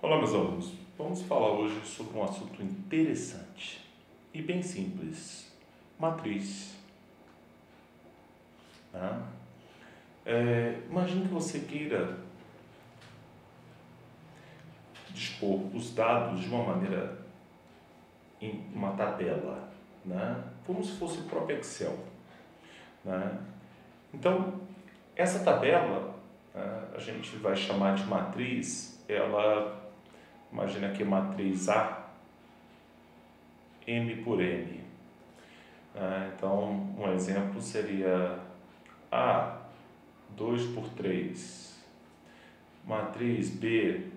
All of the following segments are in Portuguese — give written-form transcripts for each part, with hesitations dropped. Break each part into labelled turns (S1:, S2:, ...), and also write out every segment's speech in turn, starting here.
S1: Olá, meus alunos. Vamos falar hoje sobre um assunto interessante e bem simples: matriz. Né? Imagine que você queira dispor os dados de uma maneira em uma tabela, né? Como se fosse o próprio Excel. Né? Então, essa tabela a gente vai chamar de matriz. Imagina que é matriz A, M por N. Então, um exemplo seria A 2 por 3, matriz B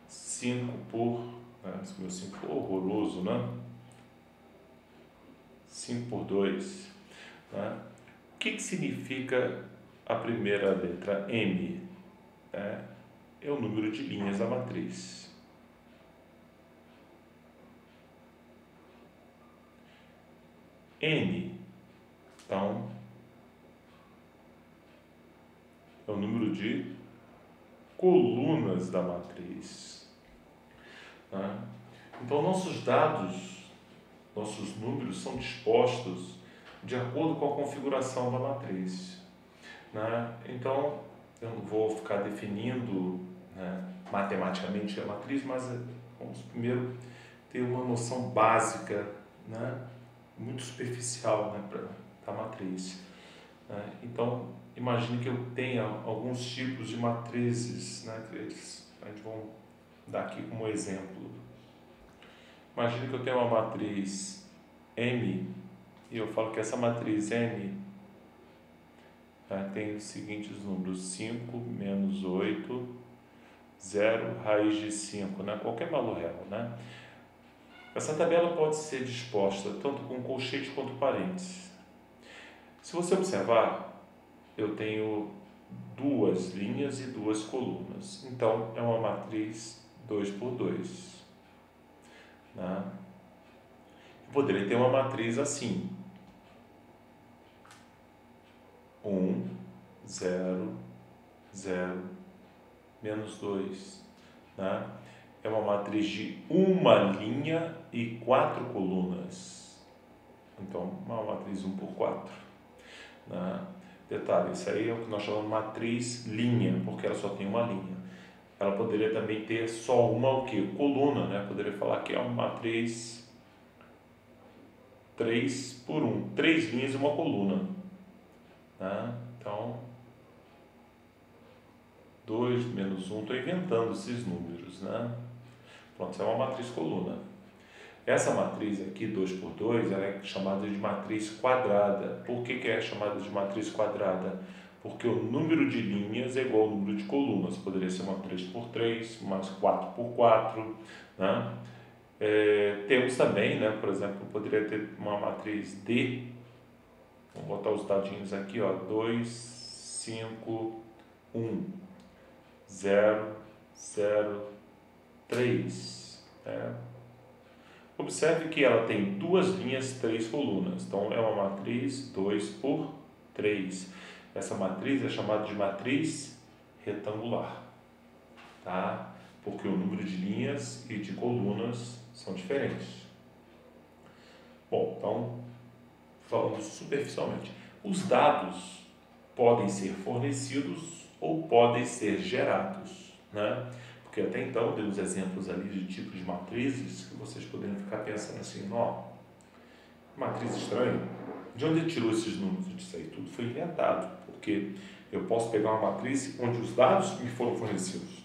S1: 5 por, esse meu 5 foi horroroso, né? 5 por 2. Né? O que significa a primeira letra M? É o número de linhas da matriz. N, então, é o número de colunas da matriz. Né? Então, nossos dados, nossos números são dispostos de acordo com a configuração da matriz. Né? Então, eu não vou ficar definindo, matematicamente a matriz, mas vamos primeiro ter uma noção básica, muito superficial, da matriz. Então, imagine que eu tenha alguns tipos de matrizes, que a gente vai dar aqui como exemplo. Imagine que eu tenho uma matriz M e eu falo que essa matriz M tem os seguintes números: 5 menos 8, 0, raiz de 5, qualquer valor real. Essa tabela pode ser disposta tanto com colchete quanto parênteses. Se você observar, eu tenho duas linhas e duas colunas. Então, é uma matriz 2 por 2. Eu poderia ter uma matriz assim: 1, 0, 0, menos 2. É uma matriz de uma linha e 4 colunas. Então, uma matriz 1 por 4. Detalhe, isso aí é o que nós chamamos de matriz linha, porque ela só tem uma linha. Ela poderia também ter só uma coluna, Poderia falar que é uma matriz 3 por 1, 3 linhas e uma coluna. Então, 2 menos 1, estou inventando esses números. Pronto, isso é uma matriz coluna. Essa matriz aqui, 2 por 2, ela é chamada de matriz quadrada. Por que é chamada de matriz quadrada? Porque o número de linhas é igual ao número de colunas. Poderia ser uma 3 por 3, mais 4 por 4. Temos também, por exemplo, poderia ter uma matriz D. Vamos botar os dadinhos aqui, 2, 5, 1, 0, 0, 3. Observe que ela tem duas linhas, 3 colunas. Então, é uma matriz 2 por 3. Essa matriz é chamada de matriz retangular. Porque o número de linhas e de colunas são diferentes. Bom, então, falando superficialmente, os dados podem ser fornecidos ou podem ser gerados, Porque até então demos exemplos ali de tipos de matrizes que vocês poderiam ficar pensando assim: matriz estranha, de onde ele tirou esses números? Isso aí tudo foi inventado, porque eu posso pegar uma matriz onde os dados me foram fornecidos,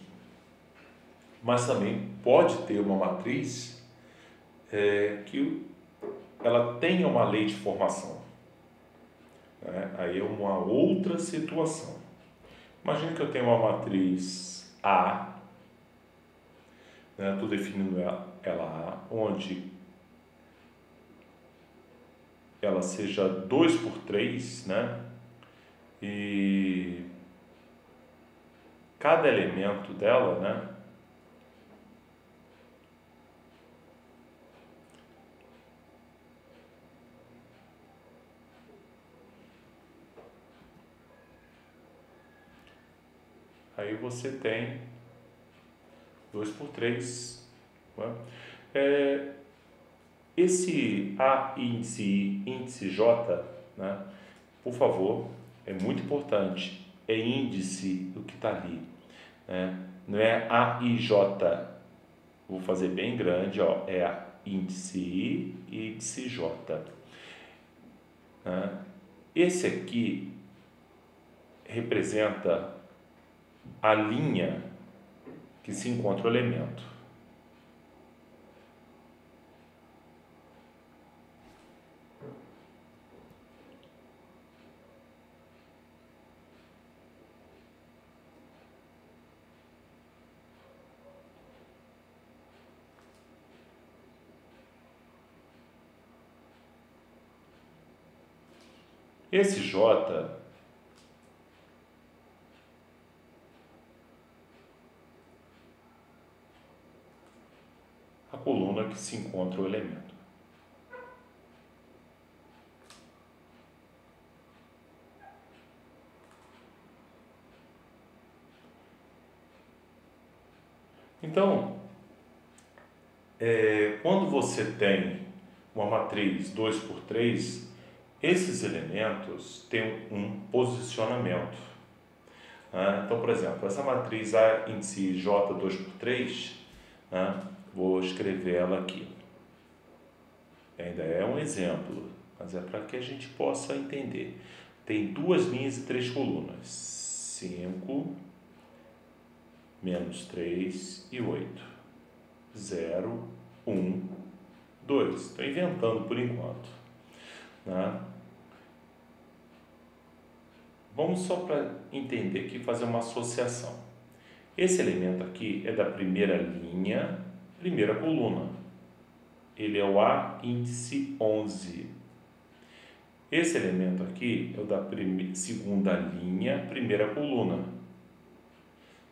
S1: mas também pode ter uma matriz que ela tenha uma lei de formação. Aí é uma outra situação. Imagina que eu tenho uma matriz A, estou definindo ela A, onde ela seja 2 por 3, e cada elemento dela, aí você tem 2 por 3. Né? Esse A, índice I, índice J, né? Por favor, é muito importante, é índice do que está ali, né? Não é A, I, J, vou fazer bem grande, ó, é a índice I e índice J. Né? Esse aqui representa a linha que se encontra o elemento. Esse J a coluna que se encontra o elemento. Então, quando você tem uma matriz 2 por 3, esses elementos têm um posicionamento. Né? Então, por exemplo, essa matriz A índice J 2 por 3, né? Vou escrever ela aqui. Ainda é um exemplo, mas é para que a gente possa entender. Tem 2 linhas e 3 colunas. 5, menos 3 e 8. 0, 1, 2. Estou inventando por enquanto. Né? Vamos só para entender aqui, fazer uma associação. Esse elemento aqui é da primeira linha, primeira coluna. Ele é o A índice 11. Esse elemento aqui é o da segunda linha, primeira coluna.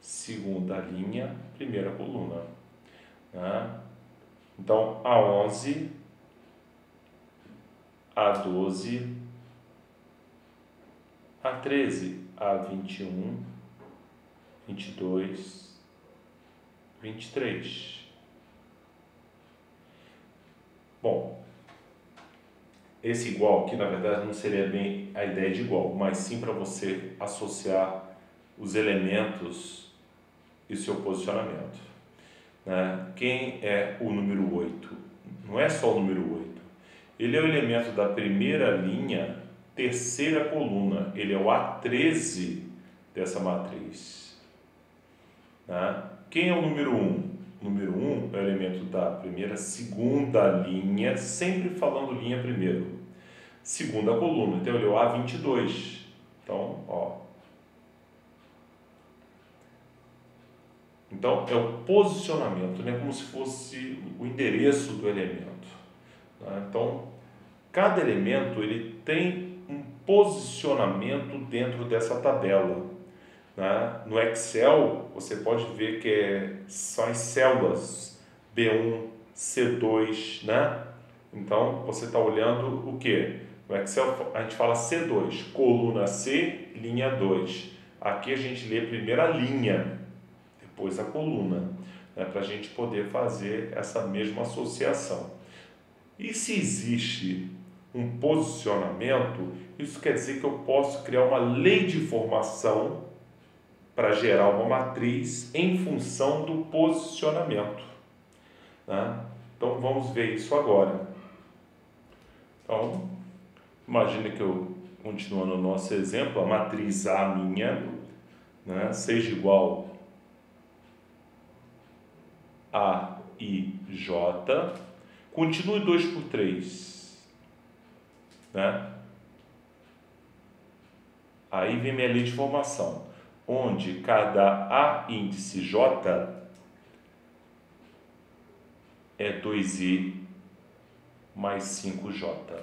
S1: Segunda linha, primeira coluna. Né? Então, A11, A12, A13, A21, 22, 23. Bom, esse igual aqui, na verdade, não seria bem a ideia de igual, mas sim para você associar os elementos e seu posicionamento. Né? Quem é o número 8? Não é só o número 8. Ele é o elemento da primeira linha, terceira coluna. Ele é o A13 dessa matriz. Né? Quem é o número 1? O número 1 é o elemento da primeira, segunda linha, sempre falando linha primeiro. Segunda coluna, então ele é o A22. Então, ó. Então, é o posicionamento, né? Como se fosse o endereço do elemento. Né? Então, cada elemento ele tem um posicionamento dentro dessa tabela. Né? No Excel, você pode ver que são as células B1, C2, né? Então, você está olhando o quê? No Excel, a gente fala C2, coluna C, linha 2. Aqui a gente lê a primeira linha, depois a coluna, né? Para a gente poder fazer essa mesma associação. E se existe um posicionamento, isso quer dizer que eu posso criar uma lei de formação para gerar uma matriz em função do posicionamento. Né? Então, vamos ver isso agora. Então, imagine que eu, continuando no nosso exemplo, a matriz A minha, né, seja igual a I, J, continue 2 por 3. Né? Aí vem minha lei de formação, onde cada A índice J é 2I mais 5J.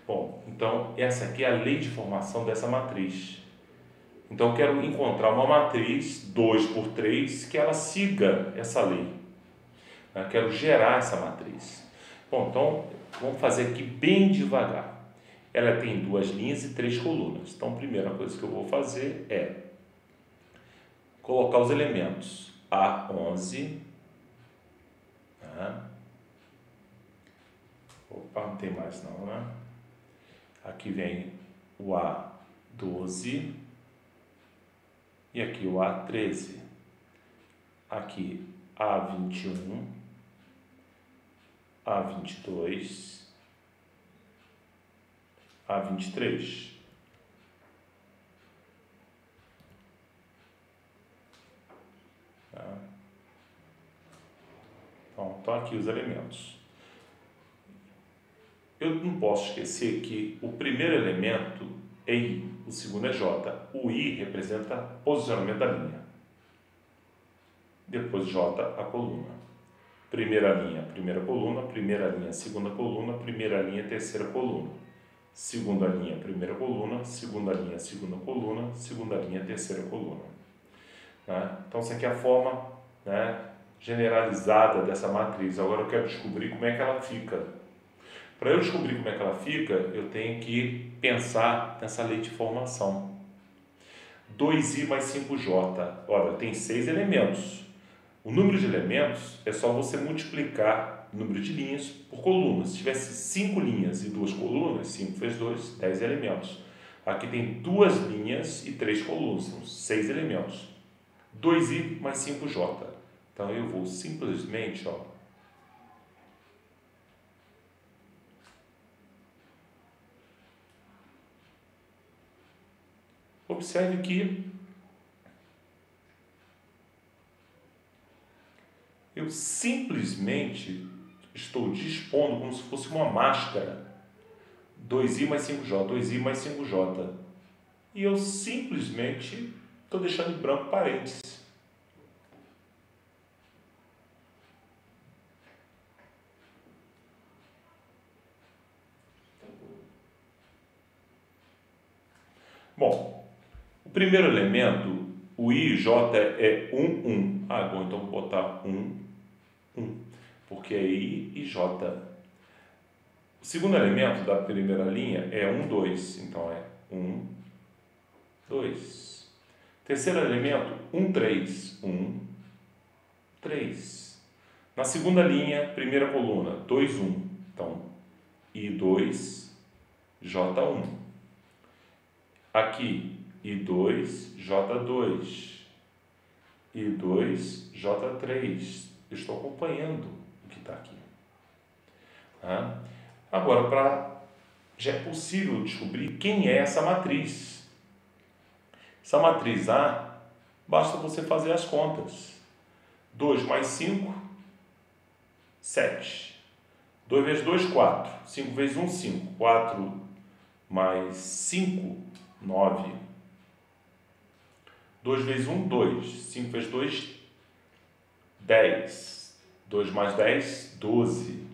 S1: Bom, então essa aqui é a lei de formação dessa matriz. Então eu quero encontrar uma matriz 2 por 3 que ela siga essa lei. Eu quero gerar essa matriz. Bom, então vamos fazer aqui bem devagar. Ela tem 2 linhas e 3 colunas. Então a primeira coisa que eu vou fazer é colocar os elementos. A11. Tá? Opa, não tem mais não, né? Aqui vem o A12 e aqui o A13. Aqui A21, A22, A23. Tá? Então, estão aqui os elementos. Eu não posso esquecer que o primeiro elemento é I, o segundo é J. O I representa posicionamento da linha. Depois J, a coluna. Primeira linha, primeira coluna, primeira linha, segunda coluna, primeira linha, terceira coluna. Segunda linha, primeira coluna, segunda linha, segunda coluna, segunda linha, terceira coluna. Né? Então, essa aqui é a forma, né, generalizada dessa matriz. Agora eu quero descobrir como é que ela fica. Para eu descobrir como é que ela fica, eu tenho que pensar nessa lei de formação. 2i mais 5j. Olha, tem 6 elementos. O número de elementos é só você multiplicar o número de linhas por colunas. Se tivesse 5 linhas e 2 colunas, 5 vezes 2, 10 elementos. Aqui tem 2 linhas e 3 colunas, são 6 elementos. 2i mais 5j. Então, eu vou simplesmente, observe que eu simplesmente estou dispondo como se fosse uma máscara. 2i mais 5j, 2i mais 5j. E eu simplesmente estou deixando em branco parênteses. Bom, o primeiro elemento, o I e J é 1, 1. Bom, então vou botar 1, 1, porque é I e J. O segundo elemento da primeira linha é 1, 2, então é 1, 2. Terceiro elemento, 1, 3, 1, 3. Na segunda linha, primeira coluna, 2, 1, então I2, J1. Aqui, I2, J2, I2, J3. Eu estou acompanhando o que está aqui. Tá? Agora, já é possível descobrir quem é essa matriz. Essa matriz A, basta você fazer as contas. 2 mais 5, 7. 2 vezes 2, 4. 5 vezes 1, 5. 4 mais 5, 9. 2 vezes 1, 2. 5 vezes 2, 10. 2 mais 10, 12.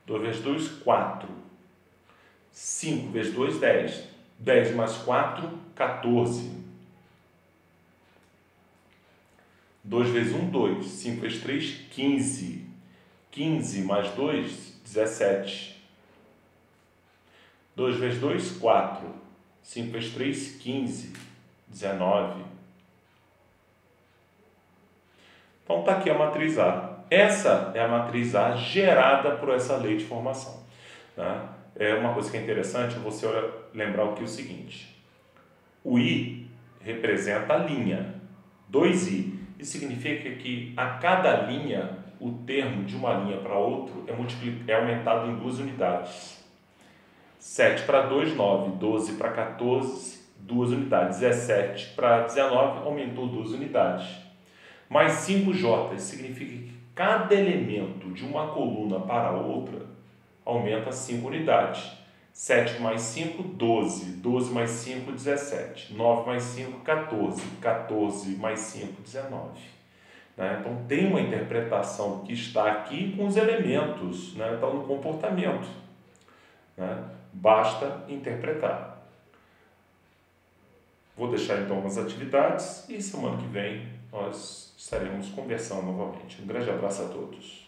S1: 2 vezes 2, 4. 5 vezes 2, 10. 10 mais 4, 14. 2 vezes 1, 2. 5 vezes 3, 15. 15 mais 2, 17. 2 vezes 2, 4. 5 vezes 3, 15. 19. Então, está aqui a matriz A. Essa é a matriz A gerada por essa lei de formação. Né? É uma coisa que é interessante você lembrar o seguinte. O I representa a linha. 2i. Isso significa que a cada linha, o termo de uma linha para outro é aumentado em 2 unidades. 7 para 2, 9. 12 para 14, 2 unidades. 17 para 19, aumentou 2 unidades. Mais 5j significa que cada elemento de uma coluna para outra aumenta 5 unidades. 7 mais 5, 12. 12 mais 5, 17. 9 mais 5, 14. 14 mais 5, 19. Né? Então, tem uma interpretação que está aqui com os elementos, né? Então, no comportamento. Né? Basta interpretar. Vou deixar, então, umas atividades e semana que vem nós estaremos conversando novamente. Um grande abraço a todos.